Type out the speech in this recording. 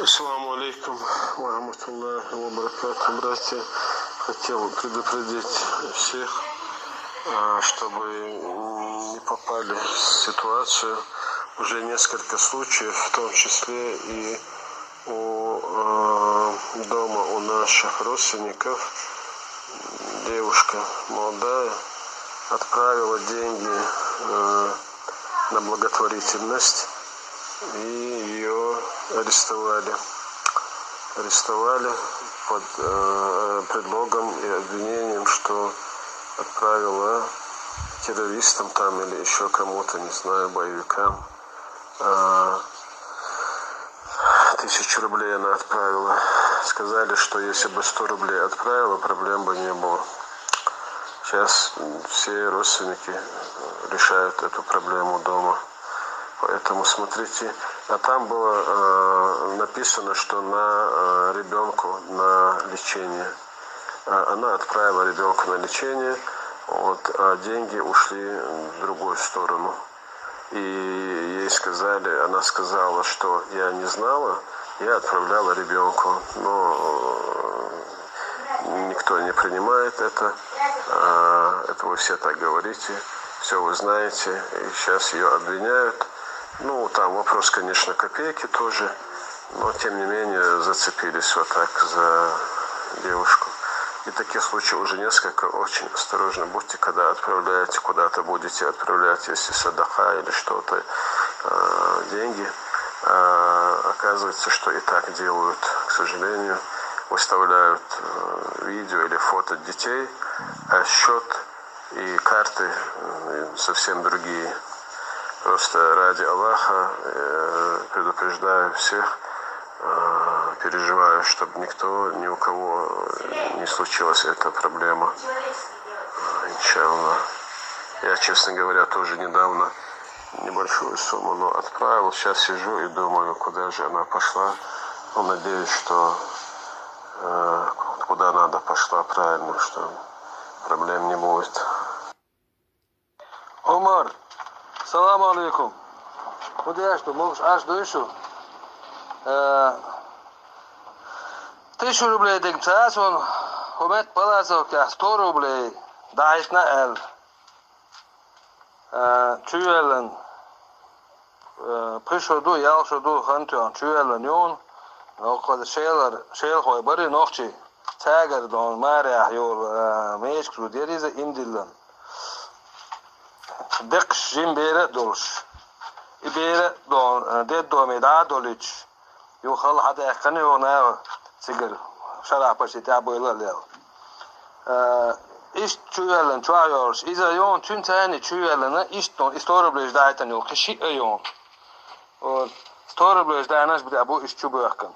Ассаламу алейкум ва рахматуллахи ва баракатуху. Братья, хотел предупредить всех, чтобы не попали в ситуацию. Уже несколько случаев, в том числе и дома у наших родственников, девушка молодая отправила деньги на благотворительность, и ее арестовали под предлогом и обвинением, что отправила террористам там или еще кому-то, не знаю, боевикам. 1000 рублей она отправила. Сказали, что если бы 100 рублей отправила, проблем бы не было. Сейчас все родственники решают эту проблему дома. Поэтому смотрите, а там было написано, что на ребенку на лечение. Она отправила ребенка на лечение, а деньги ушли в другую сторону. И ей сказали, она сказала, что я не знала, я отправляла ребенку, но никто не принимает это. Это вы все так говорите, все вы знаете, и сейчас ее обвиняют. Там вопрос, конечно, копейки тоже, но тем не менее зацепились вот так за девушку. И таких случаев уже несколько. Очень осторожно будьте, когда отправляете, куда-то будете отправлять, если садаха или что-то, деньги. Оказывается, что и так делают, к сожалению, выставляют видео или фото детей, а счет и карты совсем другие. Просто ради Аллаха предупреждаю всех, переживаю, чтобы ни у кого не случилась эта проблема. Иншаллах. Я, честно говоря, тоже недавно небольшую сумму, но отправил. Сейчас сижу и думаю, куда же она пошла. Надеюсь, что куда надо пошла правильно, что проблем не будет. Omar, salamu alaikum. Kуда что, можешь аж дойшу? 1000 рублей дегтас он, хумет палазов, 100 рублей, дайш на эл. Чуэлен, пришоду, ялшоду, хантуан, чуэлен юн, когда шейл хой бары ночи, тагер дон маря юр мешкру дериза имдиллен. Декш жимбере долш. Ибере дон дедоми да долич. Юхал хада якани ona sigir şarapası taboylar ya. İş çüyelen çağırıyor. İzayon tüm tane çüyelene istorublej daytan yok. Kişi ayon. O storublej daynaş bir de bu iş çubuğun.